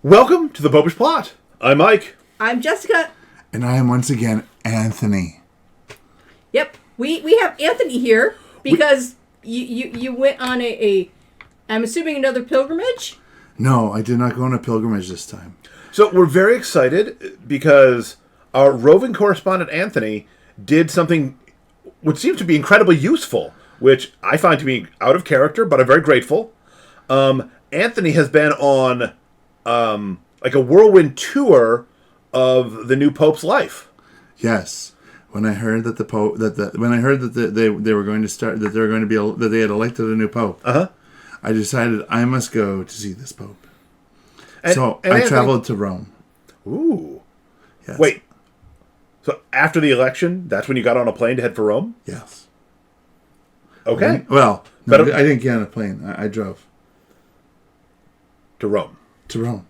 Welcome to the Popish Plot. I'm Mike. I'm Jessica. And I am once again Anthony. Yep, we have Anthony here because you went on a I'm assuming another pilgrimage? No, I did not go on a pilgrimage this time. So we're very excited because our roving correspondent Anthony did something which seems to be incredibly useful, which I find to be out of character, but I'm very grateful. Anthony has been on like a whirlwind tour of the new Pope's life. Yes, when I heard that the Pope when I heard that they were going to start that they were going to be that they had elected a new Pope, I decided I must go to see this Pope. So I traveled to Rome. Ooh, yes. Wait. So after the election, that's when you got on a plane to head for Rome? Yes. Okay. Well, no, I didn't get on a plane. I drove to Rome. To Rome.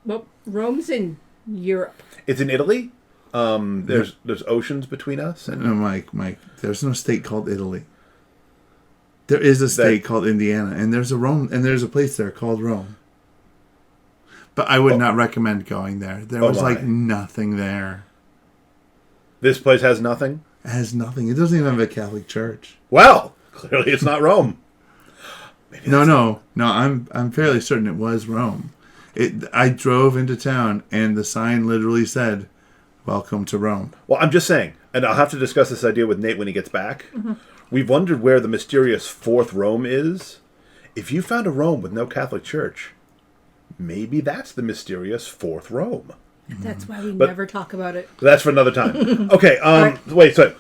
Well, Rome's in Europe. It's in Italy. There's oceans between us. And no, Mike. There's no state called Italy. There is a state called Indiana, and there's a place there called Rome. But I would not recommend going there. There was like nothing there. This place has nothing? It has nothing. It doesn't even have a Catholic church. Well, clearly it's not Rome. No. I'm fairly certain it was Rome. I drove into town, and the sign literally said, "Welcome to Rome." Well, I'm just saying, and I'll have to discuss this idea with Nate when he gets back. Mm-hmm. We've wondered where the mysterious fourth Rome is. If you found a Rome with no Catholic Church, maybe that's the mysterious fourth Rome. That's why we never talk about it. That's for another time. Okay, right. Wait, so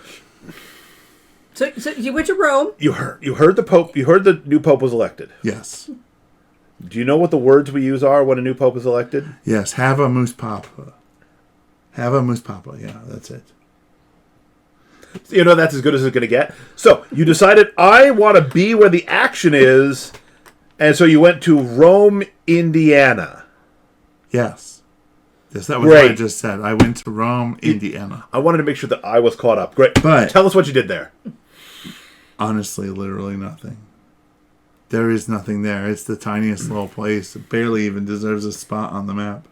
you went to Rome. You heard the Pope. You heard the new Pope was elected. Yes. Do you know what the words we use are when a new Pope is elected? Yes, have a moose papa. Have a moose papa. Yeah, that's it. You know, that's as good as it's going to get. So you decided, I want to be where the action is, and so you went to Rome, Indiana. Yes. Yes, that was what I just said. I went to Rome, Indiana. I wanted to make sure that I was caught up. Great. But tell us what you did there. Honestly, literally nothing. There is nothing there. It's the tiniest little place. It barely even deserves a spot on the map.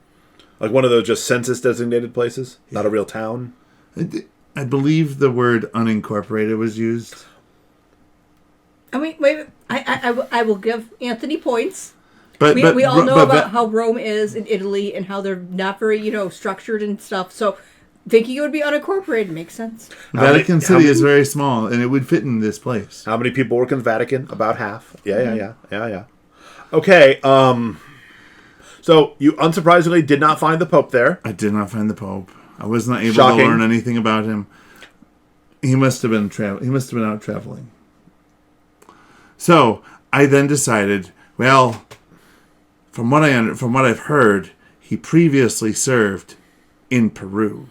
Like one of those just census-designated places? Yeah. Not a real town? I believe the word unincorporated was used. I mean, wait. I will give Anthony points. But we all know about how Rome is in Italy and how they're not very, structured and stuff. So thinking it would be unincorporated makes sense. Vatican City is very small, and it would fit in this place. How many people work in the Vatican? About half. Yeah. Okay, so you unsurprisingly did not find the Pope there. I did not find the Pope. I was not able to learn anything about him. He must have been out traveling. So I then decided, well, from what I've heard, he previously served in Peru.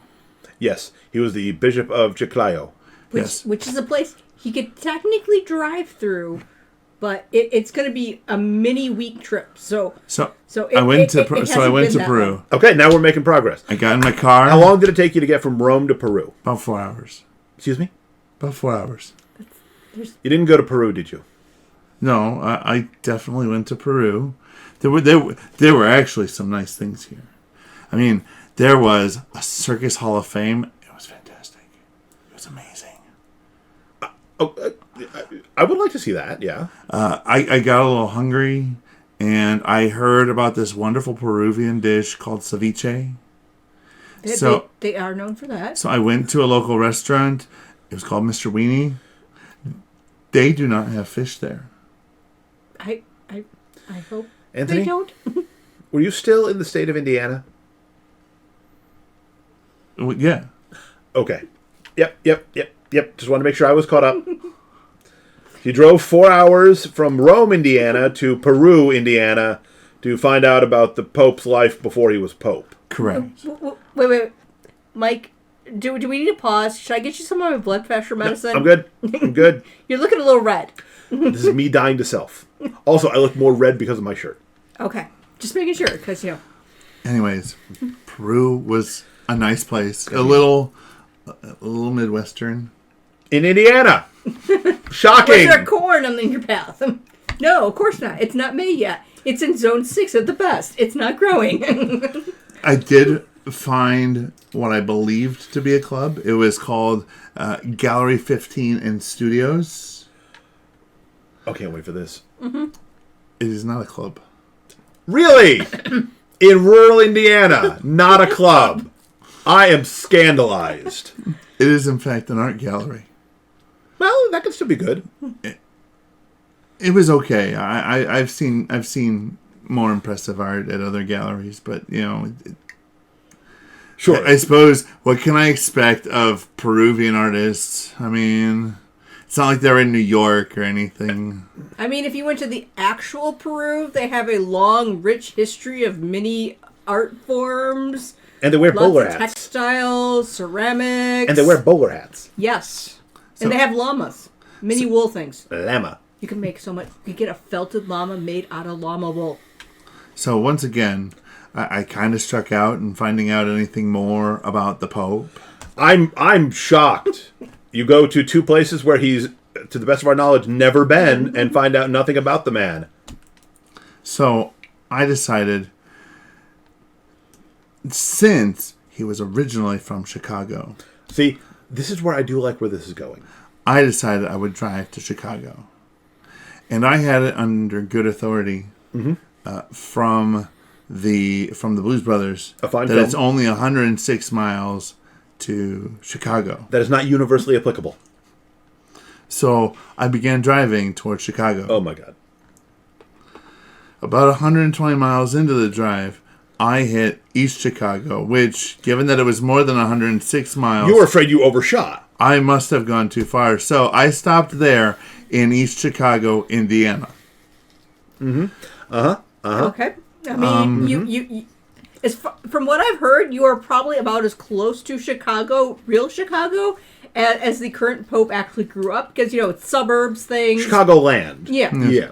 Yes, he was the Bishop of Chiclayo. Which is a place he could technically drive through, but it's going to be a mini week trip. I went to Peru. Okay, now we're making progress. I got in my car. How long did it take you to get from Rome to Peru? About 4 hours. Excuse me? About 4 hours. You didn't go to Peru, did you? No, I definitely went to Peru. There were actually some nice things here. I mean, there was a Circus Hall of Fame. It was fantastic. It was amazing. I would like to see that, yeah. I got a little hungry, and I heard about this wonderful Peruvian dish called ceviche. They are known for that. So I went to a local restaurant. It was called Mr. Weenie. They do not have fish there. I hope Anthony, they don't. Were you still in the state of Indiana? Well, yeah. Okay. Yep. Just wanted to make sure I was caught up. You drove 4 hours from Rome, Indiana to Peru, Indiana to find out about the Pope's life before he was Pope. Correct. Wait. Mike, do we need to pause? Should I get you some of my blood pressure medicine? No, I'm good. You're looking a little red. This is me dying to self. Also, I look more red because of my shirt. Okay. Just making sure, because, Anyways, Peru was a nice place. A little Midwestern. In Indiana. Shocking. Was there corn on your path? No, of course not. It's not May yet. It's in zone 6 at the best. It's not growing. I did find what I believed to be a club. It was called Gallery 15 and Studios. Oh, can't wait for this. Mm-hmm. It is not a club. Really? In rural Indiana, not a club. I am scandalized. It is, in fact, an art gallery. Well, that could still be good. It was okay. I've seen more impressive art at other galleries, but Sure. I suppose what can I expect of Peruvian artists? I mean, it's not like they're in New York or anything. I mean, if you went to the actual Peru, they have a long, rich history of many art forms. And they wear bowler Lots of hats. textiles, ceramics. And they wear bowler hats. Yes. And they have llamas. Mini wool things. Llama. You can make so much. You get a felted llama made out of llama wool. So once again, I kind of struck out in finding out anything more about the Pope. I'm shocked. You go to two places where he's, to the best of our knowledge, never been, and find out nothing about the man. So I decided, since he was originally from Chicago, See, this is where I do like where this is going. I decided I would drive to Chicago. And I had it under good authority from the Blues Brothers A fine that film. it's only 106 miles to Chicago. That is not universally applicable. So I began driving towards Chicago. Oh my God. About 120 miles into the drive, I hit East Chicago, which, given that it was more than 106 miles, You were afraid you overshot. I must have gone too far. So I stopped there in East Chicago, Indiana. Okay. I mean, you from what I've heard, you are probably about as close to Chicago, real Chicago, as the current Pope actually grew up. Because, it's suburbs, things. Chicagoland. Yeah. Yeah.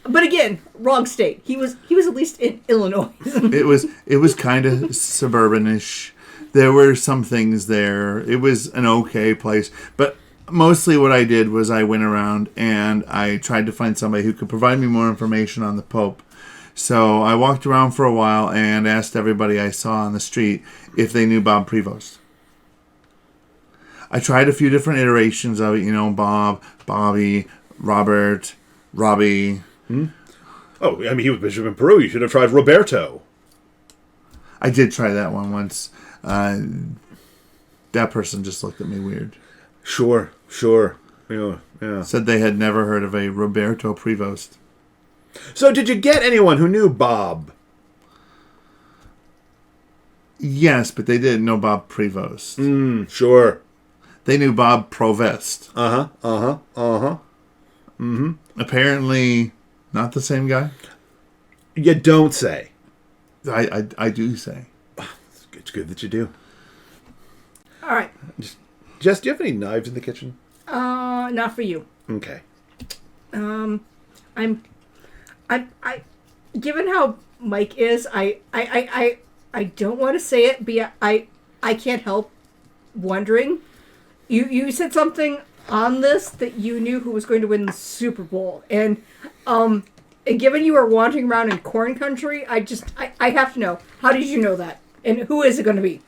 But again, wrong state. He was at least in Illinois. It was kind of suburbanish. There were some things there. It was an okay place, but mostly what I did was I went around and I tried to find somebody who could provide me more information on the Pope. So I walked around for a while and asked everybody I saw on the street if they knew Bob Prevost. I tried a few different iterations of it, Bob, Bobby, Robert, Robbie. Oh, I mean, he was Bishop in Peru. You should have tried Roberto. I did try that one once. That person just looked at me weird. Sure. Yeah. Said they had never heard of a Roberto Prevost. So did you get anyone who knew Bob? Yes, but they didn't know Bob Prevost. Sure. They knew Bob Provest. Apparently not the same guy. You don't say. I do say. It's good that you do. All right. Jess, do you have any knives in the kitchen? Not for you. Okay. I given how Mike is, I don't want to say it, but I can't help wondering. You said something on this that you knew who was going to win the Super Bowl, and given you are wandering around in corn country, I have to know, how did you know that, and who is it going to be?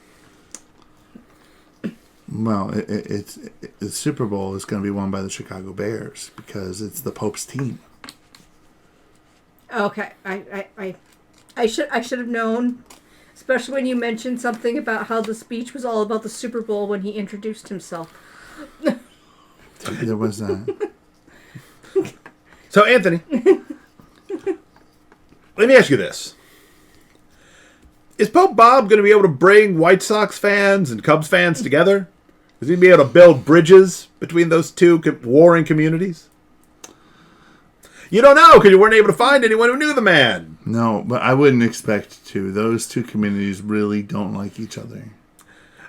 Well, it's the Super Bowl is going to be won by the Chicago Bears because it's the Pope's team. Okay, I should have known, especially when you mentioned something about how the speech was all about the Super Bowl when he introduced himself. There was that. So, Anthony, let me ask you this. Is Pope Bob going to be able to bring White Sox fans and Cubs fans together? Is he going to be able to build bridges between those two warring communities? You don't know because you weren't able to find anyone who knew the man. No, but I wouldn't expect to. Those two communities really don't like each other.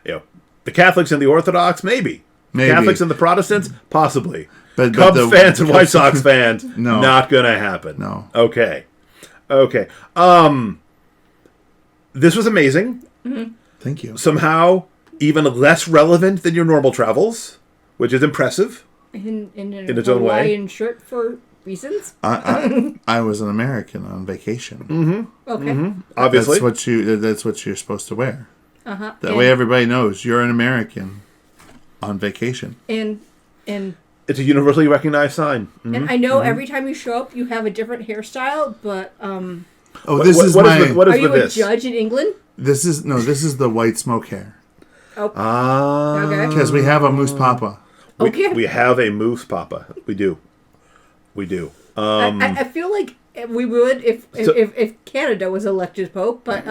The Catholics and the Orthodox, maybe. Maybe. Catholics and the Protestants, possibly. But Cubs the fans and White Sox fans, No. not going to happen. No. Okay. This was amazing. Thank you. Somehow even less relevant than your normal travels, which is impressive. In its own way. Hawaiian shirt for reasons. I was an American on vacation. Okay. Obviously. That's what you're supposed to wear. Uh-huh. That way everybody knows you're an American on vacation. And It's a universally recognized sign. and I know every time you show up, you have a different hairstyle, but Oh, this is what my. is what is are you with a this? judge in England? This is the white smoke hair Oh, Ah. okay. because we have a moose papa. Okay. We have a moose papa. We do. I feel like we would if Canada was elected pope, but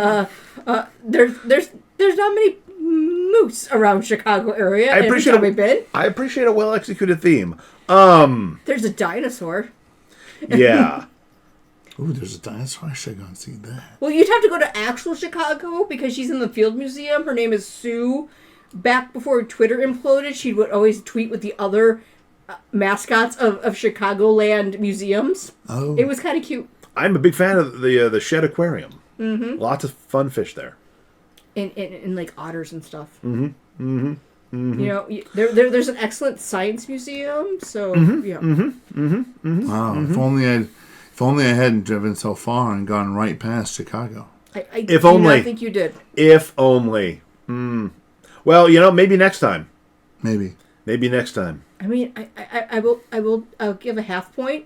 there's not many moose around Chicago area. I appreciate every time we've been. I appreciate a well executed theme. There's a dinosaur. Yeah. Ooh, there's a dinosaur. I should go and see that. Well, you'd have to go to actual Chicago because she's in the Field Museum. Her name is Sue. Back before Twitter imploded, she would always tweet with the other mascots of Chicagoland museums. Oh, It was kind of cute. I'm a big fan of the Shed Aquarium. Mm-hmm. Lots of fun fish there. And like otters and stuff. You know, there's an excellent science museum. So yeah. wow! If only I hadn't driven so far and gone right past Chicago. I If do only. not think you did. If only. Well, maybe next time. Maybe. Maybe next time. I mean, I'll give a half point.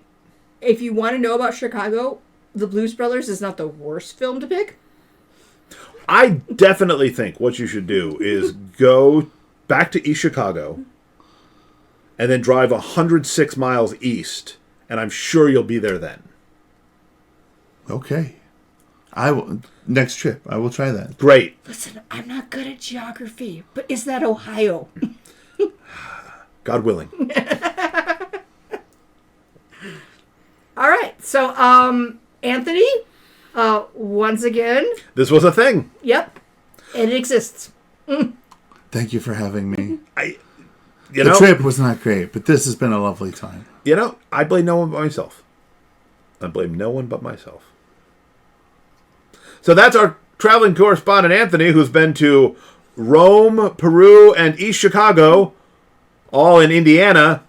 If you want to know about Chicago, The Blues Brothers is not the worst film to pick. I definitely think what you should do is go back to East Chicago and then drive 106 miles east, and I'm sure you'll be there then. Okay. I will next trip. I will try that. Great. Listen, I'm not good at geography, but is that Ohio? God willing. All right. So, Anthony, once again, This was a thing. yep, it exists. Thank you for having me. The Trip was not great, but this has been a lovely time. I blame no one but myself. I blame no one but myself. So that's our traveling correspondent, Anthony, who's been to Rome, Peru, and East Chicago, all in Indiana,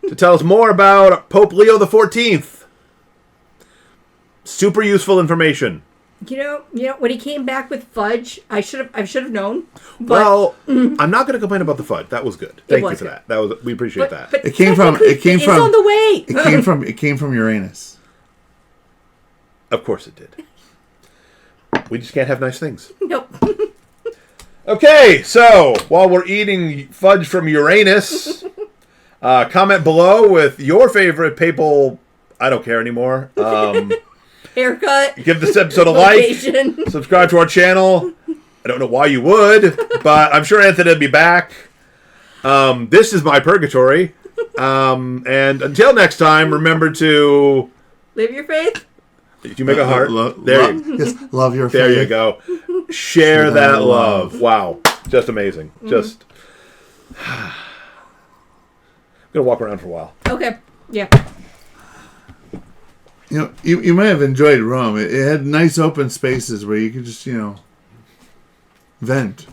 to tell us more about Pope Leo XIV. Super useful information. You know, when he came back with fudge, I should have known. But, Well, I'm not going to complain about the fudge. That was good. Thank you was for good. that. We appreciate that. But It came from. it's on the way. It came from Uranus. Of course it did. We just can't have nice things. Nope. Okay, so while we're eating fudge from Uranus, comment below with your favorite papal. I don't care anymore. Haircut. Give this episode a like. Location. Subscribe to our channel. I don't know why you would, but I'm sure Anthony will be back. This is my purgatory. And until next time, remember to... Live your faith. Did you make a heart? Yes, love your There faith. you go. Share that love. Wow. Just amazing. Just... I'm going to walk around for a while. Okay. Yeah. You might have enjoyed Rome. It had nice open spaces where you could just, vent.